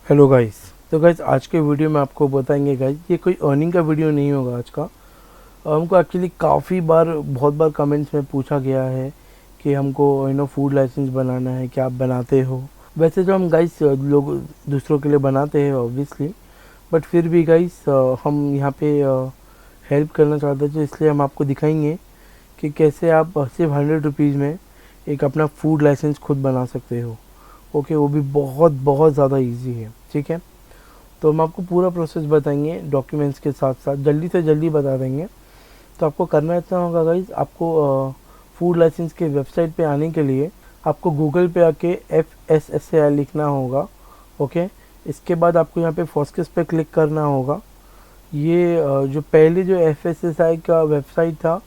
Hello guys. तो guys आज के वीडियो में आपको बताएंगे गाइस, ये कोई अर्निंग का वीडियो नहीं होगा आज का। हमको एक्चुअली काफ़ी बार बहुत बार कमेंट्स में पूछा गया है कि हमको फूड लाइसेंस बनाना है, क्या आप बनाते हो। वैसे तो हम गाइस लोग दूसरों के लिए बनाते हैं ऑब्वियसली, बट फिर भी गाइस हम यहाँ पे हेल्प करना चाहते थे, इसलिए हम आपको दिखाएंगे कि कैसे आप सिर्फ 100 रुपीज़ में एक अपना फूड लाइसेंस खुद बना सकते हो। ओके, वो भी बहुत बहुत ज़्यादा इजी है। ठीक है, तो हम आपको पूरा प्रोसेस बताएंगे डॉक्यूमेंट्स के साथ साथ, जल्दी से जल्दी बता देंगे। तो आपको करना इतना होगा गाइज, आपको फूड लाइसेंस के वेबसाइट पे आने के लिए आपको गूगल पे आके FSSAI लिखना होगा। ओके, इसके बाद आपको यहाँ पे फोस्किस पे क्लिक करना होगा। ये जो पहले जो FSSAI का वेबसाइट था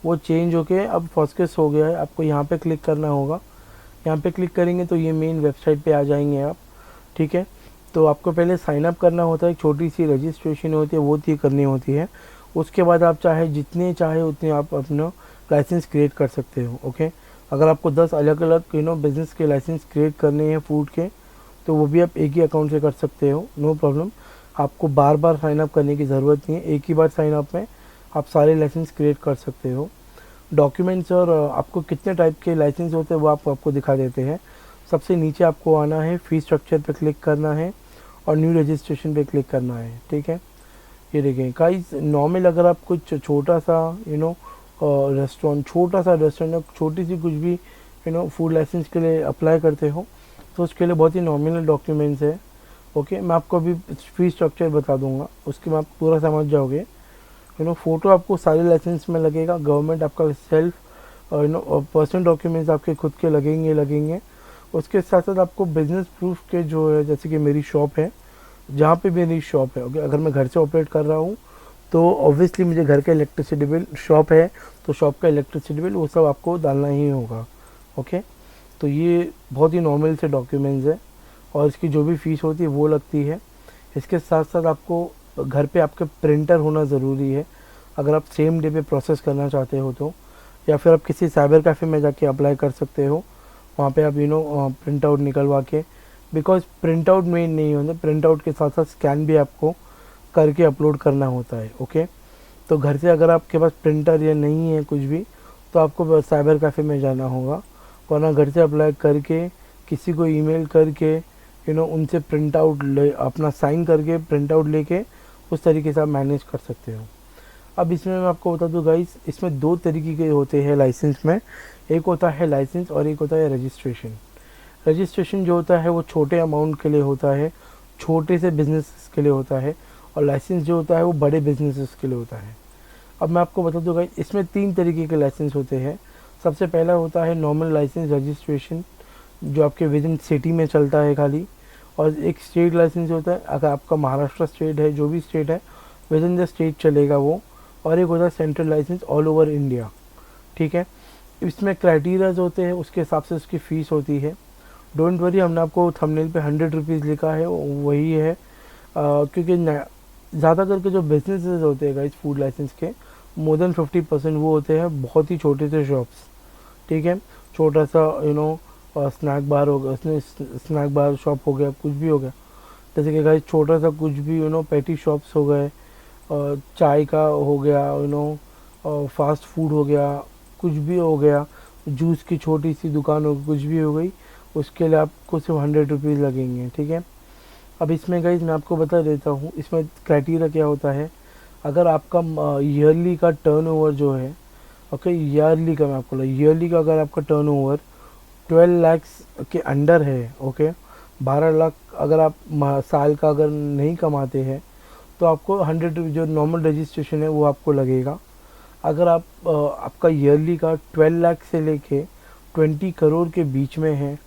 वो चेंज होके अब फोस्किस हो गया है। आपको यहाँ पे क्लिक करना होगा। यहाँ पे क्लिक करेंगे तो ये मेन वेबसाइट पे आ जाएंगे आप। ठीक है, तो आपको पहले साइन अप करना होता है, एक छोटी सी रजिस्ट्रेशन होती है, वो थी करनी होती है। उसके बाद आप जितने चाहे उतने आप अपना लाइसेंस क्रिएट कर सकते हो। ओके, अगर आपको 10 अलग अलग बिज़नेस के लाइसेंस क्रिएट करने हैं फूड के, तो वो भी आप एक ही अकाउंट से कर सकते हो, नो प्रॉब्लम। आपको बार बार साइन अप करने की ज़रूरत नहीं है, एक ही बार साइन अप में आप सारे लाइसेंस क्रिएट कर सकते हो। डॉक्यूमेंट्स और आपको कितने टाइप के लाइसेंस होते हैं वो आपको दिखा देते हैं। सबसे नीचे आपको आना है, फी स्ट्रक्चर पे क्लिक करना है और न्यू रजिस्ट्रेशन पे क्लिक करना है। ठीक है, ये देखें गाइस, नॉर्मल अगर आप कुछ छोटा सा रेस्टोरेंट, छोटा सा रेस्टोरेंट या छोटी सी कुछ भी फूड लाइसेंस के लिए अप्लाई करते हो, तो उसके लिए बहुत ही नॉमिनल डॉक्यूमेंट्स है। ओके, मैं आपको अभी फी स्ट्रक्चर बता दूंगा, उसके बाद आप पूरा समझ जाओगे। फ़ोटो आपको सारे लाइसेंस में लगेगा, गवर्नमेंट आपका सेल्फ पर्सनल डॉक्यूमेंट्स आपके खुद के लगेंगे। उसके साथ साथ आपको बिजनेस प्रूफ के जो है, जैसे कि मेरी शॉप है, जहाँ पे मेरी शॉप है, ओके, अगर मैं घर से ऑपरेट कर रहा हूँ तो ऑब्वियसली मुझे घर का इलेक्ट्रिसिटी बिल, शॉप है तो शॉप का इलेक्ट्रिसिटी बिल, वो सब आपको डालना ही होगा। ओके, तो ये बहुत ही नॉर्मल से डॉक्यूमेंट्स है और इसकी जो भी फ़ीस होती है वो लगती है। इसके साथ साथ आपको घर पे आपके प्रिंटर होना ज़रूरी है, अगर आप सेम डे पे प्रोसेस करना चाहते हो तो। या फिर आप किसी साइबर कैफ़े में जाके अप्लाई कर सकते हो, वहाँ पे आप प्रिंट आउट निकलवा के, बिकॉज प्रिंट आउट मेन नहीं होता, प्रिंट आउट के साथ साथ स्कैन भी आपको करके अपलोड करना होता है। ओके, तो घर से अगर आपके पास प्रिंटर या नहीं है कुछ भी, तो आपको साइबर कैफ़े में जाना होगा, वरना घर से अप्लाई करके किसी को ईमेल करके उनसे प्रिंट आउट ले, अपना साइन करके प्रिंट आउट लेके उस तरीके से आप मैनेज कर सकते हो। अब इसमें मैं आपको बता दूं गाइस, इसमें दो तरीके के होते हैं लाइसेंस में, एक होता है लाइसेंस और एक होता है रजिस्ट्रेशन। रजिस्ट्रेशन जो होता है वो छोटे अमाउंट के लिए होता है, छोटे से बिजनेस के लिए होता है, और लाइसेंस जो होता है वो बड़े बिजनेसेस के लिए होता है। अब मैं आपको बता दूं गाइस, इसमें 3 तरीके के लाइसेंस होते हैं। सबसे पहला होता है नॉर्मल लाइसेंस रजिस्ट्रेशन, जो आपके विद इन सिटी में चलता है खाली। और एक स्टेट लाइसेंस होता है, अगर आपका महाराष्ट्र स्टेट है, जो भी स्टेट है विद इन द स्टेट चलेगा वो। और एक होता है central licence all over India. ठीक है, इसमें क्राइटेरियाज होते हैं, उसके हिसाब से उसकी फ़ीस होती है। डोंट वरी, हमने आपको थंबनेल पे 100 रुपीज़ लिखा है, वही है। क्योंकि ज़्यादा करके जो बिजनेसेस होते हैं गाइस फूड लाइसेंस के, मोर देन 50% वो होते हैं बहुत ही छोटे से शॉप्स। ठीक है, छोटा सा स्नैक बार हो गया, उसने स्नैक बार शॉप हो गया, कुछ भी हो गया, जैसे कि गाइस छोटा सा कुछ भी पेटी शॉप्स हो गए, चाय का हो गया, फास्ट फूड हो गया, कुछ भी हो गया, जूस की छोटी सी दुकान हो गई, कुछ भी हो गई, उसके लिए आपको सिर्फ 100 रुपीज़ लगेंगे। ठीक है, अब इसमें गाइज मैं आपको बता देता हूँ इसमें क्राइटेरिया क्या होता है। अगर आपका ईयरली का टर्नओवर जो है, ओके, ईयरली का मैं आपको ईयरली का अगर आपका टर्नओवर 12 लाख्स के अंडर है, ओके, 12 लाख अगर आप साल का अगर नहीं कमाते हैं, तो आपको 100 जो नॉर्मल रजिस्ट्रेशन है वो आपको लगेगा। अगर आपका ईयरली का 12 लाख से लेके 20 करोड़ के बीच में है,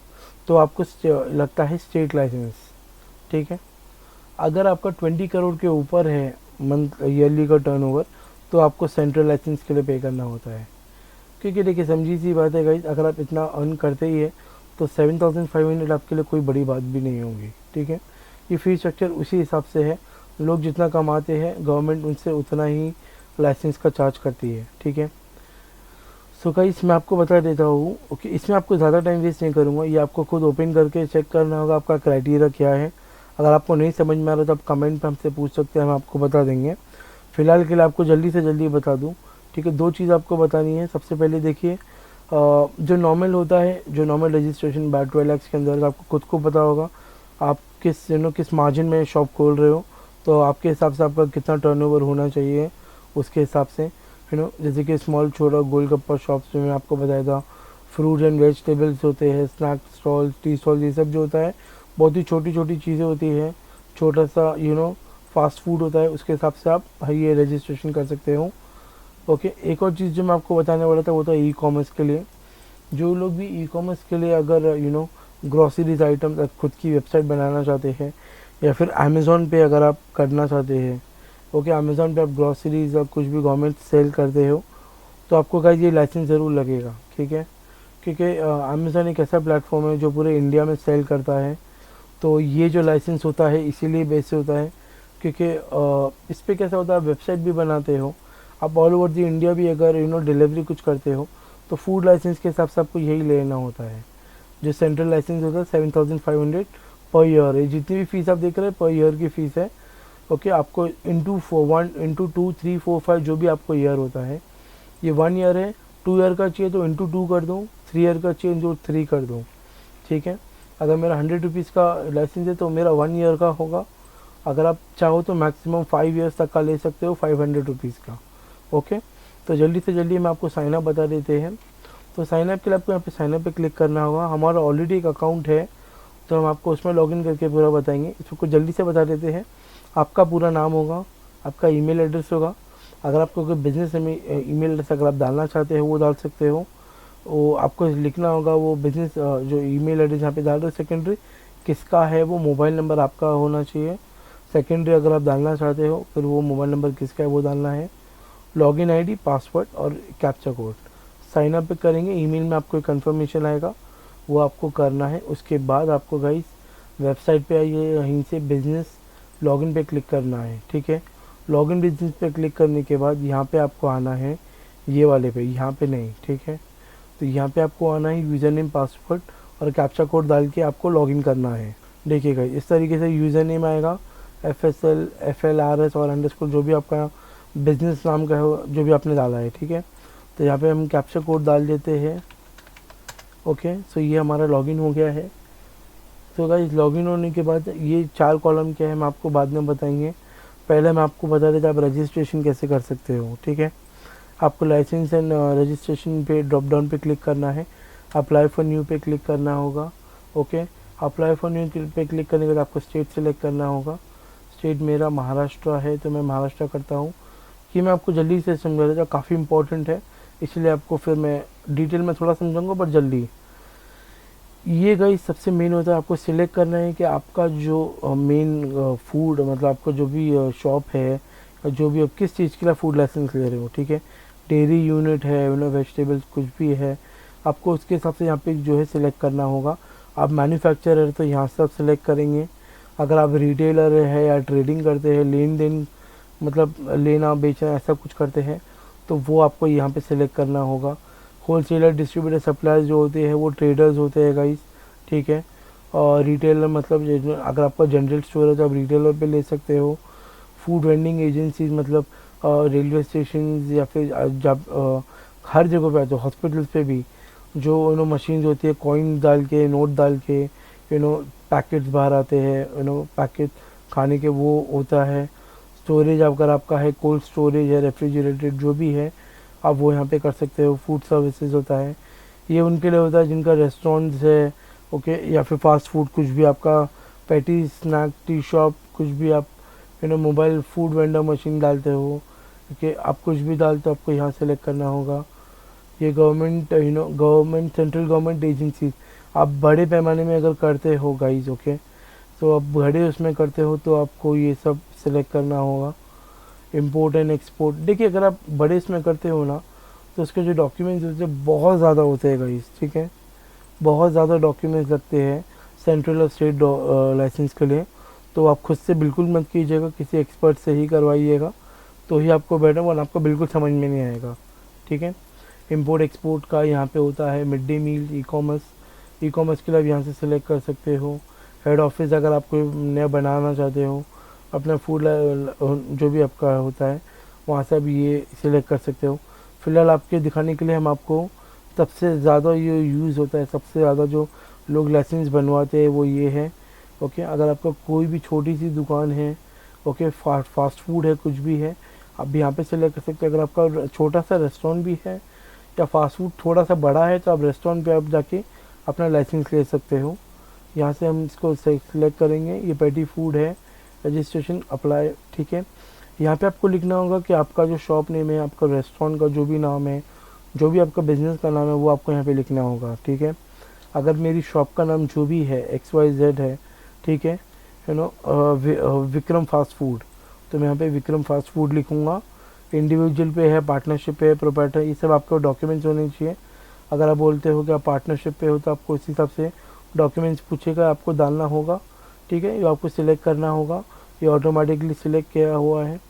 तो आपको लगता है स्टेट लाइसेंस। ठीक है, अगर आपका 20 करोड़ के ऊपर है मंथ ईयरली का टर्नओवर, तो आपको सेंट्रल लाइसेंस के लिए पे करना होता है। क्योंकि देखिए समझी सी बात है गाइज, अगर आप इतना अर्न करते ही है तो 7,500 आपके लिए कोई बड़ी बात भी नहीं होगी। ठीक है, ये फी स्ट्रक्चर उसी हिसाब से है, लोग जितना कमाते हैं गवर्नमेंट उनसे उतना ही लाइसेंस का चार्ज करती है। ठीक है, सो गाइस मैं आपको बता देता हूँ, ओके, इसमें आपको ज़्यादा टाइम वेस्ट नहीं करूँगा, ये आपको खुद ओपन करके चेक करना होगा आपका क्राइटेरिया क्या है। अगर आपको नहीं समझ में आ रहा तो आप कमेंट पे हमसे पूछ सकते हैं, हम आपको बता देंगे। फ़िलहाल के लिए आपको जल्दी से जल्दी बता दूँ, ठीक है। 2 चीज़ आपको बतानी है। सबसे पहले देखिए, जो नॉर्मल होता है, जो नॉर्मल रजिस्ट्रेशन बाय 12 लैक्स के अंदर, आपको खुद को पता होगा आप किस किस मार्जिन में शॉप खोल रहे हो, तो आपके हिसाब से आपका कितना टर्नओवर होना चाहिए उसके हिसाब से, जैसे कि स्मॉल छोटा गोलगप्पा शॉप्स में आपको बताया था, फ्रूट एंड वेजिटेबल्स होते हैं, स्नैक स्टॉल, टी स्टॉल, ये सब जो होता है बहुत ही छोटी छोटी चीज़ें होती है, छोटा सा फास्ट फूड होता है, उसके हिसाब से आप ये रजिस्ट्रेशन कर सकते हो। ओके, एक और चीज़ जो मैं आपको बताने वाला था वो था ई कॉमर्स के लिए। जो लोग भी ई कॉमर्स के लिए अगर ग्रॉसरीज आइटम खुद की वेबसाइट बनाना चाहते हैं, या फिर अमेज़ॉन पे अगर आप करना चाहते हैं, ओके, अमेज़ॉन पे आप ग्रॉसरीज या कुछ भी गवर्नमेंट सेल करते हो, तो आपको गाइस ये लाइसेंस ज़रूर लगेगा, ठीक है। क्योंकि अमेज़ॉन एक ऐसा प्लेटफॉर्म है जो पूरे इंडिया में सेल करता है, तो ये जो लाइसेंस होता है इसीलिए बेस से होता है, क्योंकि इस पे कैसा होता है, आप वेबसाइट भी बनाते हो, आप ऑल ओवर दी इंडिया भी अगर डिलीवरी कुछ करते हो, तो फूड लाइसेंस के हिसाब से आपको यही लेना होता है। जो सेंट्रल लाइसेंस होता है 7,500 पर ईयर है, जितनी भी फीस आप देख रहे हैं पर ईयर की फ़ीस है। ओके, आपको इंटू 1 इंटू 2 3 4 5 जो भी आपको ईयर होता है, ये 1 ईयर है, 2 ईयर का चाहिए तो इंटू 2 कर दूँ, 3 ईयर का चाहिए इंटू 3 कर दूँ, ठीक है। अगर मेरा 100 रुपीज़ का लाइसेंस है तो मेरा 1 ईयर का होगा। अगर आप चाहो तो मैक्सिमम 5 ईयर्स तक का ले सकते हो, 500 रुपीज़ का। ओके, तो जल्दी से जल्दी हम आपको साइन अप बता देते हैं। तो साइन अप के लिए आपको यहाँ पे साइन अप पे क्लिक करना होगा। हमारा ऑलरेडी एक अकाउंट है, तो हम आपको उसमें लॉगिन करके पूरा बताएंगे। इसको जल्दी से बता देते हैं। आपका पूरा नाम होगा, आपका ईमेल एड्रेस होगा, अगर आपको कोई बिज़नेस में ईमेल एड्रेस अगर आप डालना चाहते हो वो डाल सकते हो। वो आपको लिखना होगा, वो बिज़नेस जो ईमेल एड्रेस यहाँ पे डाल रहे हो सेकेंडरी किसका है, वो मोबाइल नंबर आपका होना चाहिए। सेकेंडरी अगर आप डालना चाहते हो फिर वो मोबाइल नंबर किसका है वो डालना है। लॉगिन आईडी, पासवर्ड और कैप्चा कोड। साइन अप करेंगे, ईमेल में आपको एक कंफर्मेशन आएगा, वो आपको करना है। उसके बाद आपको गाइस वेबसाइट पे आइए, यहीं से बिज़नेस लॉगिन पे क्लिक करना है, ठीक है। लॉगिन बिजनेस पे क्लिक करने के बाद यहाँ पे आपको आना है, ये वाले पे, यहाँ पे नहीं, ठीक है। तो यहाँ पे आपको आना है, यूज़र नेम, पासवर्ड और कैप्चा कोड डाल के आपको लॉगिन करना है। देखिएगा इस तरीके से यूज़र नेम आएगा, FSL FLRS और अंडरस्कोर जो भी आपका बिजनेस नाम का है, जो भी आपने डाला है, ठीक है। तो यहाँ पे हम कैप्चा कोड डाल देते हैं। ओके, सो ये हमारा लॉगिन हो गया है। तो गाइस लॉगिन होने के बाद ये 4 कॉलम क्या है हम आपको बाद में बताएंगे। पहले मैं आपको बता देता आप रजिस्ट्रेशन कैसे कर सकते हो, ठीक है। आपको लाइसेंस एंड रजिस्ट्रेशन पे ड्रॉप डाउन पे क्लिक करना है, अप्लाई फॉर न्यू पे क्लिक करना होगा। ओके, अप्लाई फॉर न्यू पे क्लिक करने के बाद आपको स्टेट सेलेक्ट करना होगा। स्टेट मेरा महाराष्ट्र है तो मैं महाराष्ट्र करता हूँ। ये मैं आपको जल्दी से समझा देता हूँ, काफ़ी इंपॉर्टेंट है, इसलिए आपको फिर मैं डिटेल में थोड़ा समझाऊंगा पर जल्दी। ये गाइस सबसे मेन होता है, आपको सिलेक्ट करना है कि आपका जो मेन फूड मतलब आपका जो भी शॉप है, जो भी आप किस चीज़ के लिए फूड लाइसेंस ले रहे हो, ठीक है। डेयरी यूनिट है, वेजिटेबल्स कुछ भी है, आपको उसके हिसाब से यहाँ पे जो है सिलेक्ट करना होगा। आप मैन्युफैक्चरर तो यहाँ से आप सिलेक्ट करेंगे। अगर आप रिटेलर है या ट्रेडिंग करते हैं, लेन देन मतलब लेना बेचना ऐसा कुछ करते हैं, तो वो आपको यहाँ पे सिलेक्ट करना होगा। होलसेलर, डिस्ट्रीब्यूटर, सप्लायर जो होते हैं वो ट्रेडर्स होते हैं गाइस, ठीक है। और रिटेलर मतलब अगर आपका जनरल स्टोर है तो आप रिटेलर पे ले सकते हो। फूड वेंडिंग एजेंसीज मतलब रेलवे स्टेशन या फिर जब हर जगह पे आते हो, हॉस्पिटल्स पे भी जो मशीन्स होती है, कॉइन डाल के, नोट डाल के पैकेट्स बाहर आते हैं, पैकेट खाने के, वो होता है। स्टोरेज अगर आपका है, कोल्ड स्टोरेज है, रेफ्रिजरेटेड जो भी है, आप वो यहाँ पे कर सकते हो। फूड सर्विसेज होता है, ये उनके लिए होता है जिनका रेस्टोरेंट्स है, ओके, या फिर फास्ट फूड कुछ भी आपका, पैटी, स्नैक, टी शॉप कुछ भी आप मोबाइल फूड वेंडर मशीन डालते हो, ओके, आप कुछ भी डालते हो आपको यहाँ सेलेक्ट करना होगा। ये government government central government agency आप बड़े पैमाने में अगर करते हो गाइज, ओके, तो आप बड़े उसमें करते हो तो आपको ये सब सिलेक्ट करना होगा। इम्पोर्ट एंड एक्सपोर्ट, देखिए अगर आप बड़े इसमें करते हो ना तो उसके जो डॉक्यूमेंट्स होते हैं बहुत ज़्यादा होते हैं गाइस, ठीक है, बहुत ज़्यादा डॉक्यूमेंट्स लगते हैं सेंट्रल और स्टेट लाइसेंस के लिए। तो आप खुद से बिल्कुल मत कीजिएगा, किसी एक्सपर्ट से ही करवाइएगा, तो ही आपको बेटर, वरना आपको बिल्कुल समझ में नहीं आएगा, ठीक है। इम्पोर्ट एक्सपोर्ट का यहाँ पे होता है, mid day meal, e commerce के लिए आप यहाँ से सिलेक्ट कर सकते हो। हेड ऑफिस अगर आप कोई नया बनाना चाहते हो, अपना फूड जो भी आपका होता है वहाँ से आप ये सिलेक्ट कर सकते हो। फ़िलहाल आपके दिखाने के लिए हम आपको सबसे ज़्यादा ये यूज़ होता है, सबसे ज़्यादा जो लोग लाइसेंस बनवाते हैं वो ये है। ओके, अगर आपका कोई भी छोटी सी दुकान है, ओके, फास्ट फूड है, कुछ भी है, आप भी यहाँ पे सिलेक्ट कर सकते हैं। अगर आपका छोटा सा रेस्टोरेंट भी है या फास्ट फूड थोड़ा सा बड़ा है, तो आप रेस्टोरेंट पे आप जाके अपना लाइसेंस ले सकते हो। यहाँ से हम इसको सिलेक्ट करेंगे, ये पेटी फूड है, रजिस्ट्रेशन अप्लाई, ठीक है। यहाँ पे आपको लिखना होगा कि आपका जो शॉप नेम है, आपका रेस्टोरेंट का जो भी नाम है, जो भी आपका बिज़नेस का नाम है, वो आपको यहाँ पे लिखना होगा, ठीक है। अगर मेरी शॉप का नाम जो भी है XYZ है, ठीक है, विक्रम फास्ट फूड, तो मैं यहाँ पे विक्रम फास्ट फूड लिखूँगा। इंडिविजुअल पे है, पार्टनरशिप पे है, प्रोप्राइटर, ये सब आपको डॉक्यूमेंट्स होने चाहिए। अगर आप बोलते हो कि आप पार्टनरशिप पे हो तो आपको इस हिसाब से डॉक्यूमेंट्स पूछेगा, आपको डालना होगा, ठीक है। ये आपको सिलेक्ट करना होगा, ये ऑटोमेटिकली सिलेक्ट किया हुआ है।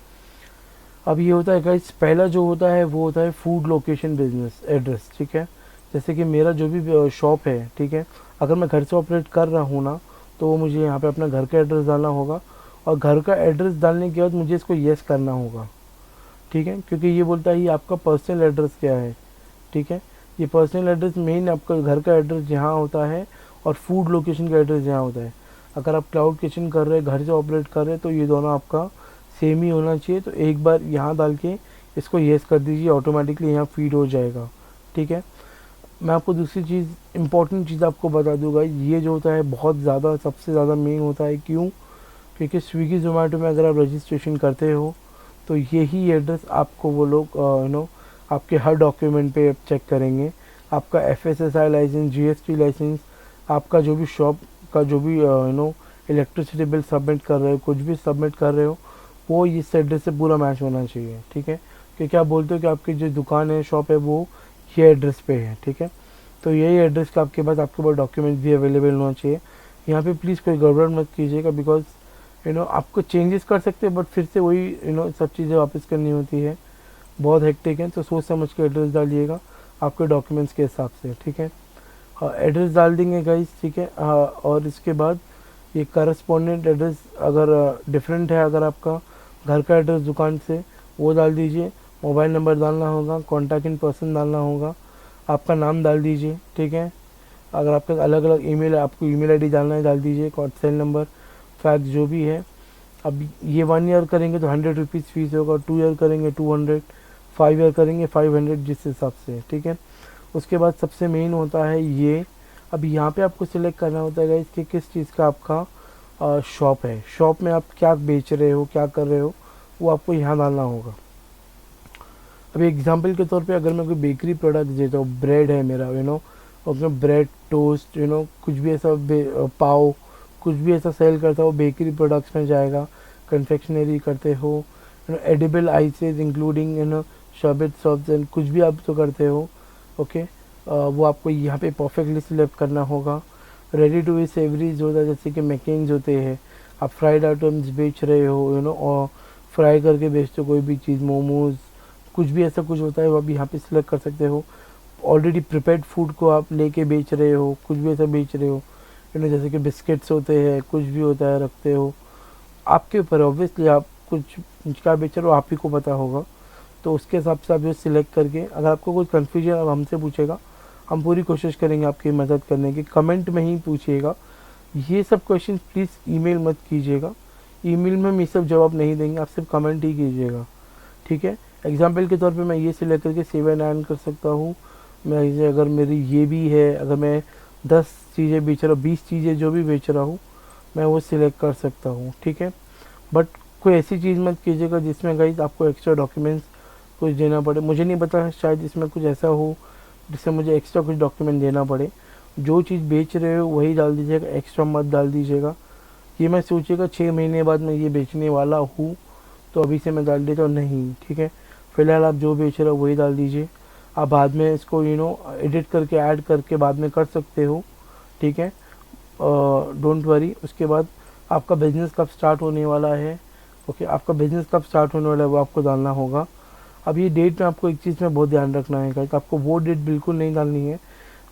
अब ये होता है गाइस, पहला जो होता है वो होता है फूड लोकेशन बिजनेस एड्रेस, ठीक है। जैसे कि मेरा जो भी शॉप है, ठीक है, अगर मैं घर से ऑपरेट कर रहा हूँ ना, तो मुझे यहाँ पे अपना घर का एड्रेस डालना होगा, और घर का एड्रेस डालने के बाद मुझे इसको येस करना होगा, ठीक है, क्योंकि ये बोलता है ये आपका पर्सनल एड्रेस क्या है, ठीक है। ये पर्सनल एड्रेस मेन आपका घर का एड्रेस जहाँ होता है, और फूड लोकेशन का एड्रेस जहाँ होता है। अगर आप क्लाउड किचन कर रहे हैं, घर से ऑपरेट कर रहे हैं, तो ये दोनों आपका सेम ही होना चाहिए। तो एक बार यहाँ डाल के इसको येस कर दीजिए, ऑटोमेटिकली यहाँ फीड हो जाएगा, ठीक है। मैं आपको दूसरी चीज़, इंपॉर्टेंट चीज़ आपको बता दूंगा, ये जो होता है बहुत ज़्यादा, सबसे ज़्यादा मेन होता है। क्यों? क्योंकि स्विगी जोमेटो में अगर आप रजिस्ट्रेशन करते हो, तो यही एड्रेस आपको वो लोग आपके हर डॉक्यूमेंट पे चेक करेंगे। आपका FSSAI लाइसेंस, GST लाइसेंस, आपका जो भी शॉप का जो भी इलेक्ट्रिसिटी बिल सबमिट कर रहे हो, कुछ भी सबमिट कर रहे हो, वो इस एड्रेस से पूरा मैच होना चाहिए, ठीक है। क्योंकि आप बोलते हो कि आपकी जो दुकान है, शॉप है, वो ये एड्रेस पे है, ठीक है। तो यही एड्रेस का आपके पास डॉक्यूमेंट भी अवेलेबल होना चाहिए। यहाँ पे प्लीज़ कोई गड़बड़ मत कीजिएगा, बिकॉज आपको चेंजेस कर सकते हैं, बट फिर से वही सब चीज़ें वापस करनी होती है, बहुत हेक्टिक है। तो सोच समझ के एड्रेस डालिएगा आपके डॉक्यूमेंट्स के हिसाब से, ठीक है। एड्रेस डाल देंगे गाइस, ठीक है। और इसके बाद ये करस्पॉन्डेंट एड्रेस अगर डिफरेंट है, अगर आपका घर का एड्रेस दुकान से, वो डाल दीजिए। मोबाइल नंबर डालना होगा, कॉन्टैक्ट इन पर्सन डालना होगा, आपका नाम डाल दीजिए, ठीक है। अगर आपका अलग अलग ईमेल है, आपको ईमेल आईडी डालना है, डाल दीजिए, सेल नंबर, फैक्स जो भी है। अब ये 1 ईयर करेंगे तो 100 रुपीज़ फीस होगा, 2 ईयर करेंगे 200, 5 ईयर करेंगे 500, जिस हिसाब से, ठीक है। उसके बाद सबसे मेन होता है ये, अब यहाँ पे आपको सिलेक्ट करना होता है गाइस कि किस चीज़ का आपका शॉप है। शॉप में आप क्या बेच रहे हो, क्या कर रहे हो, वो आपको यहाँ डालना होगा। अभी एग्जांपल के तौर पे अगर मैं कोई बेकरी प्रोडक्ट देता हूँ, ब्रेड है मेरा, और ब्रेड, टोस्ट, कुछ भी ऐसा पाव, कुछ भी ऐसा सेल करता हो, बेकरी प्रोडक्ट्स में जाएगा। कन्फेक्शनरी करते हो, एडिबल आइसेज इंक्लूडिंग शरबत, सॉफ्ट एंड कुछ भी आप तो करते हो, ओके। वो आपको यहाँ पे परफेक्टली सिलेक्ट करना होगा। रेडी टू ईट सेवरीज होता है, जैसे कि मैकेन्स होते हैं, आप फ्राइड आइटम्स बेच रहे हो, और फ्राई करके बेचते हो कोई भी चीज़, मोमोज, कुछ भी ऐसा कुछ होता है, वो आप यहाँ पे सिलेक्ट कर सकते हो। ऑलरेडी प्रिपेयर्ड फूड को आप लेके बेच रहे हो, कुछ भी ऐसा बेच रहे हो, जैसे कि बिस्किट्स होते हैं, कुछ भी होता है, रखते हो, आपके ऊपर ऑब्वियसली आप कुछ क्या बेच रहे हो आप ही को पता होगा। तो उसके हिसाब से आप जो सिलेक्ट करके, अगर आपको कोई कन्फ्यूजन अब हमसे पूछेगा, हम पूरी कोशिश करेंगे आपकी मदद करने की। कमेंट में ही पूछिएगा, ये सब क्वेश्चन प्लीज़ ईमेल मत कीजिएगा, ईमेल में हम ये सब जवाब नहीं देंगे, आप सिर्फ कमेंट ही कीजिएगा, ठीक है। एग्जाम्पल के तौर पे मैं ये सिलेक्ट करके सेव एंड एंड कर सकता हूँ। मैं इसे, अगर मेरी ये भी है, अगर मैं 10 चीज़ें बेच रहा हूँ, 20 चीज़ें जो भी बेच रहा हूँ, मैं वो सिलेक्ट कर सकता हूँ, ठीक है। बट कोई ऐसी चीज़ मत कीजिएगा जिसमें गाइस आपको एक्स्ट्रा डॉक्यूमेंट्स कुछ देना पड़े। मुझे नहीं पता, शायद इसमें कुछ ऐसा हो जिससे मुझे एक्स्ट्रा कुछ डॉक्यूमेंट देना पड़े। जो चीज़ बेच रहे हो वही डाल दीजिएगा, एक्स्ट्रा मत डाल दीजिएगा। ये मैं सोचिएगा 6 महीने बाद मैं ये बेचने वाला हूँ, तो अभी से मैं डाल देता हूँ, नहीं, ठीक है। फ़िलहाल आप जो बेच रहे हो वही डाल दीजिए। आप बाद में इसको एडिट करके, ऐड करके बाद में कर सकते हो, ठीक है, डोंट वरी। उसके बाद आपका बिज़नेस कब स्टार्ट होने वाला है, ओके, आपका बिज़नेस कब स्टार्ट होने वाला है वो आपको डालना होगा। अब ये डेट में आपको एक चीज़ में बहुत ध्यान रखना है गाइस, आपको वो डेट बिल्कुल नहीं डालनी है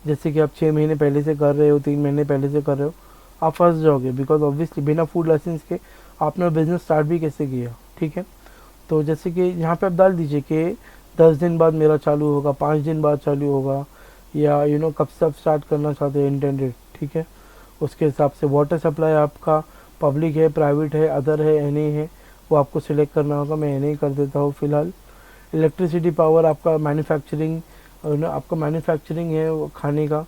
जैसे कि आप 6 महीने पहले से कर रहे हो, 3 महीने पहले से कर रहे हो। आप फंस जाओगे, बिकॉज ऑब्वियसली बिना फूड लाइसेंस के आपने बिज़नेस स्टार्ट भी कैसे किया, ठीक है। तो जैसे कि यहाँ पे आप डाल दीजिए कि 10 दिन बाद मेरा चालू होगा, 5 दिन बाद चालू होगा, या कब से आप स्टार्ट करना चाहते हैं इंटेंडेड, ठीक है। उसके हिसाब से वाटर सप्लाई आपका पब्लिक है, प्राइवेट है, अदर है, एन है, वो आपको सिलेक्ट करना होगा। मैं एन कर देता हूँ फ़िलहाल। इलेक्ट्रिसिटी पावर आपका मैन्युफैक्चरिंग, आपका मैन्युफैक्चरिंग है वो खाने का,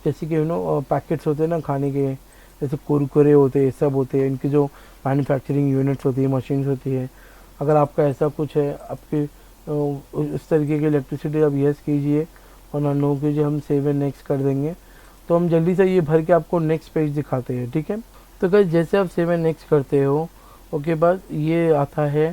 जैसे कि पैकेट्स होते हैं ना खाने के, जैसे कुरकुरे होते हैं, सब होते हैं, इनकी जो मैन्युफैक्चरिंग यूनिट्स होती है, मशीन्स होती है। अगर आपका ऐसा कुछ है, आपके उस तरीके की इलेक्ट्रिसिटी, आप यस कीजिए, और ना नो कीजिए, हम सेव एंड नेक्स्ट कर देंगे। तो हम जल्दी से ये भर के आपको नेक्स्ट पेज दिखाते हैं, ठीक है। तो गाइस जैसे आप सेव एंड नेक्स्ट करते हो, ओके, बाद ये आता है,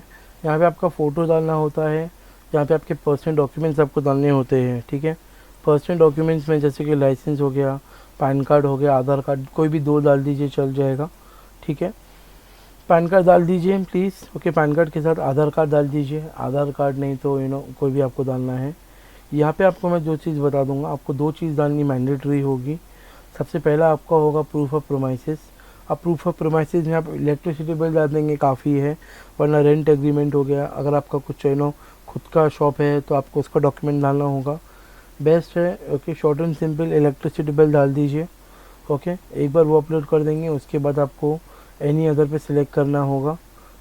यहाँ पे आपका फ़ोटो डालना होता है, यहाँ पे आपके पर्सनल डॉक्यूमेंट्स आपको डालने होते हैं, ठीक है। पर्सनल डॉक्यूमेंट्स में जैसे कि लाइसेंस हो गया, पैन कार्ड हो गया, आधार कार्ड, कोई भी 2 डाल दीजिए, चल जाएगा, ठीक है। पैन कार्ड डाल दीजिए प्लीज़, ओके। पैन कार्ड के साथ आधार कार्ड डाल दीजिए, आधार कार्ड नहीं तो कोई भी आपको डालना है। यहाँ पे आपको मैं जो चीज़ बता दूंगा, आपको 2 चीज़ डालनी मैंडेटरी होगी। सबसे पहला आपका होगा प्रूफ ऑफ प्रोमाइसिस। अब प्रूफ ऑफ प्रोमाइसिस में आप इलेक्ट्रिसिटी बिल डाल देंगे, काफ़ी है, वरना रेंट एग्रीमेंट हो गया। अगर आपका कुछ खुद का शॉप है तो आपको उसका डॉक्यूमेंट डालना होगा, बेस्ट है, okay. Short and simple electricity bill डाल दीजिए, ओके। एक बार वो अपलोड कर देंगे, उसके बाद आपको एनी अदर पे सिलेक्ट करना होगा,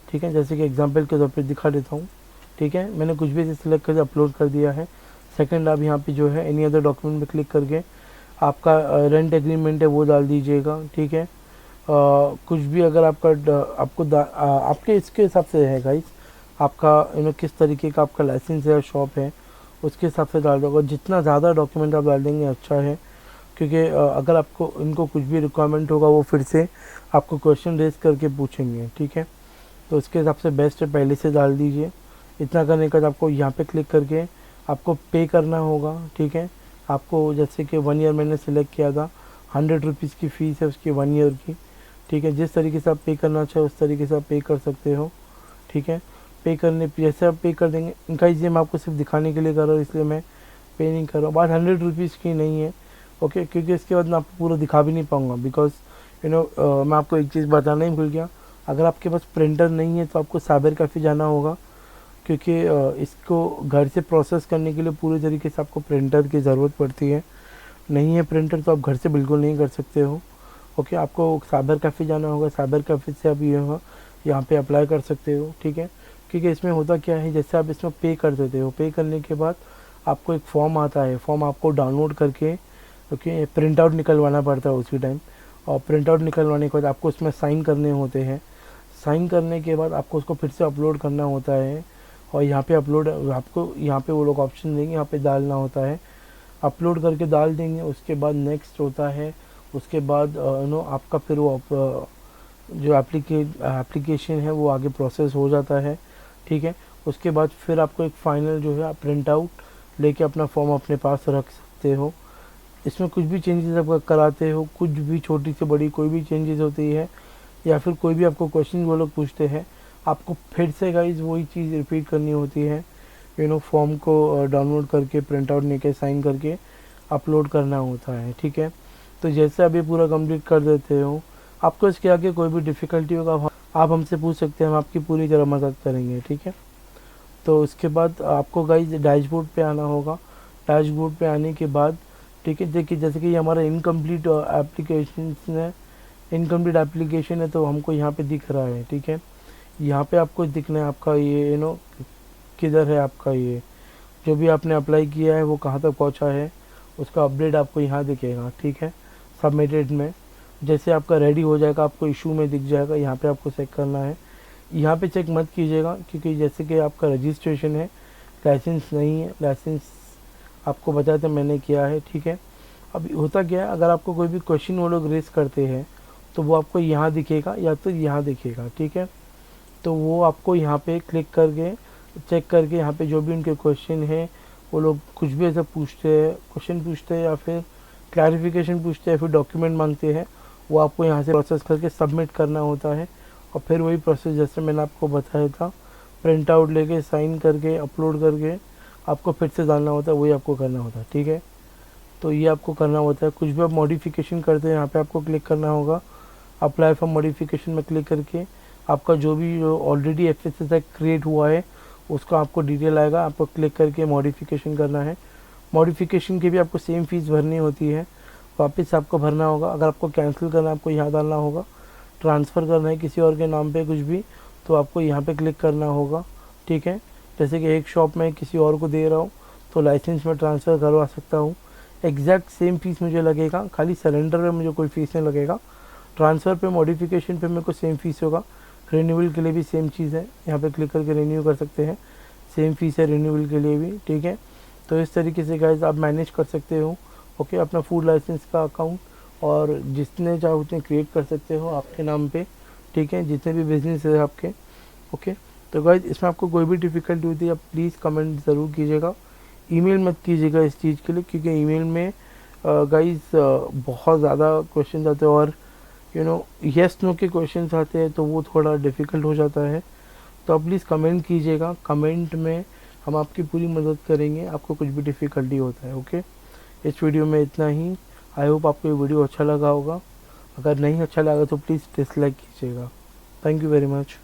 ठीक है। जैसे कि एग्जांपल के तौर पे दिखा देता हूँ, ठीक है। मैंने कुछ भी से सिलेक्ट करके अपलोड कर दिया है। सेकंड, आप यहाँ पे जो है एनी अदर डॉक्यूमेंट पे क्लिक करके आपका रेंट एग्रीमेंट है वो डाल दीजिएगा, ठीक है। कुछ भी अगर आपका आपके इसके हिसाब से है गाइस, आपका किस तरीके का आपका लाइसेंस है या शॉप है, उसके हिसाब से डाल दोगे। जितना ज़्यादा डॉक्यूमेंट आप डाल देंगे अच्छा है, क्योंकि अगर आपको इनको कुछ भी रिक्वायरमेंट होगा वो फिर से आपको क्वेश्चन रेज करके पूछेंगे, ठीक है। तो उसके हिसाब से बेस्ट है पहले से डाल दीजिए। इतना करने के बाद आपको यहाँ पे क्लिक करके आपको पे करना होगा, ठीक है। आपको जैसे कि 1 ईयर मैंने सिलेक्ट किया था, 100 रुपीज़ की फ़ीस है उसकी 1 ईयर की, ठीक है। जिस तरीके से आप पे करना चाहे उस तरीके से आप पे कर सकते हो, ठीक है। पे करने जैसे आप पे कर देंगे, इनका ये मैं आपको सिर्फ दिखाने के लिए कर रहा हूँ, इसलिए मैं पे नहीं कर रहा हूँ। बात 100 रुपीज़ की नहीं है, ओके, क्योंकि इसके बाद मैं आपको पूरा दिखा भी नहीं पाऊँगा, बिकॉज मैं आपको एक चीज़ बताना ही भूल गया। अगर आपके पास प्रिंटर नहीं है तो आपको साइबर कैफ़े जाना होगा, क्योंकि इसको घर से प्रोसेस करने के लिए पूरे तरीके से आपको प्रिंटर की ज़रूरत पड़ती है। नहीं है प्रिंटर तो आप घर से बिल्कुल नहीं कर सकते हो, ओके। आपको साइबर कैफ़े जाना होगा, साइबर कैफ़े से आप यहाँ पे अप्लाई कर सकते हो, ठीक है। क्योंकि इसमें होता क्या है, जैसे आप इसमें पे कर देते हो, पे करने के बाद आपको एक फॉर्म आता है, फॉर्म आपको डाउनलोड करके, ओके, प्रिंट आउट निकलवाना पड़ता है उसी टाइम। और प्रिंट आउट निकलवाने के बाद आपको उसमें साइन करने होते हैं। साइन करने के बाद आपको उसको फिर से अपलोड करना होता है, और यहाँ पे अपलोड, आपको यहाँ पे वो लोग ऑप्शन देंगे, यहाँ पे डालना होता है। अपलोड करके डाल देंगे, उसके बाद नेक्स्ट होता है। उसके बाद आपका फिर वो जो एप्लीकेशन है वो आगे प्रोसेस हो जाता है, ठीक है। उसके बाद फिर आपको एक फ़ाइनल जो है आप प्रिंट आउट लेके अपना फॉर्म अपने पास रख सकते हो। इसमें कुछ भी चेंजेस आप कराते हो, कुछ भी छोटी से बड़ी कोई भी चेंजेस होती है, या फिर कोई भी आपको क्वेश्चन वो लोग पूछते हैं, आपको फिर से गाइज वही चीज़ रिपीट करनी होती है। फॉर्म को डाउनलोड करके प्रिंट आउट लेके साइन करके अपलोड करना होता है, ठीक है। तो जैसे आप ये पूरा कंप्लीट कर देते हो, आपको इसके आगे कोई भी डिफ़िकल्टी होगा आप हमसे पूछ सकते हैं, हम आपकी पूरी तरह मदद करेंगे, ठीक है। तो उसके बाद आपको गाइज डैशबोर्ड पे आना होगा। डैशबोर्ड पे आने के बाद, ठीक है, देखिए जैसे कि ये हमारा इनकम्प्लीट एप्लीकेशन है, इनकम्प्लीट एप्लीकेशन है, तो हमको यहाँ पे दिख रहा है, ठीक है। यहाँ पे आपको दिखना है आपका ये किधर है आपका ये जो भी आपने अप्लाई किया है वो कहाँ तक पहुँचा है, उसका अपडेट आपको यहाँ दिखेगा, ठीक है, सबमिटेड में। जैसे आपका रेडी हो जाएगा आपको इशू में दिख जाएगा, यहाँ पे आपको चेक करना है। यहाँ पे चेक मत कीजिएगा, क्योंकि जैसे कि आपका रजिस्ट्रेशन है, लाइसेंस नहीं है, लाइसेंस आपको बताया था मैंने किया है, ठीक है। अब होता क्या है, अगर आपको कोई भी क्वेश्चन वो लोग रेस करते हैं तो वो आपको यहाँ दिखेगा या तो यहाँ दिखेगा, ठीक है। तो वो आपको यहाँ पे क्लिक करके चेक करके यहाँ पे जो भी उनके क्वेश्चन है, वो लोग कुछ भी ऐसा पूछते हैं, क्वेश्चन पूछते हैं या फिर क्लैरिफिकेशन पूछते हैं, फिर डॉक्यूमेंट मांगते हैं, वो आपको यहाँ से प्रोसेस करके सबमिट करना होता है। और फिर वही प्रोसेस जैसे मैंने आपको बताया था, प्रिंट आउट लेके साइन करके अपलोड करके आपको फिर से डालना होता है, वही आपको करना होता है, ठीक है। तो ये आपको करना होता है। कुछ भी आप मॉडिफिकेशन करते हैं यहाँ पे आपको क्लिक करना होगा, अप्लाई फॉर मॉडिफिकेशन में क्लिक करके आपका जो भी ऑलरेडी FSSI क्रिएट हुआ है उसका आपको डिटेल आएगा, आपको क्लिक करके मॉडिफिकेशन करना है। मॉडिफिकेशन की भी आपको सेम फीस भरनी होती है, वापस आपको भरना होगा। अगर आपको कैंसिल करना है आपको यहाँ डालना होगा, ट्रांसफ़र करना है किसी और के नाम पे कुछ भी तो आपको यहाँ पे क्लिक करना होगा, ठीक है। जैसे कि एक शॉप में किसी और को दे रहा हूँ तो लाइसेंस में ट्रांसफ़र करवा सकता हूँ, एग्जैक्ट सेम फीस मुझे लगेगा, खाली सरेंडर में मुझे कोई फ़ीस नहीं लगेगा। ट्रांसफ़र पे मॉडिफिकेशन पे मेरे को सेम फीस होगा, रिन्यूअल के लिए भी सेम चीज़ है, यहाँ पे क्लिक करके रिन्यू कर सकते हैं, सेम फीस है रिन्यूअल के लिए भी, ठीक है। तो इस तरीके से गाइस आप मैनेज कर सकते हो, ओके, अपना फूड लाइसेंस का अकाउंट, और जितने चाहो उतने क्रिएट कर सकते हो आपके नाम पे, ठीक है, जितने भी बिजनेस है आपके, ओके। तो गाइस इसमें आपको कोई भी डिफ़िकल्टी होती है आप प्लीज़ कमेंट ज़रूर कीजिएगा, ईमेल मत कीजिएगा इस चीज़ के लिए, क्योंकि ईमेल में गाइस बहुत ज़्यादा क्वेश्चन आते हैं और येस नो के क्वेश्चंस आते हैं, तो वो थोड़ा डिफ़िकल्ट हो जाता है। तो आप प्लीज़ कमेंट कीजिएगा, कमेंट में हम आपकी पूरी मदद करेंगे आपको कुछ भी डिफ़िकल्टी होता है, ओके। इस वीडियो में इतना ही। आई होप आपको ये वीडियो अच्छा लगा होगा, अगर नहीं अच्छा लगा तो प्लीज़ डिसलाइक कीजिएगा। Thank you very much.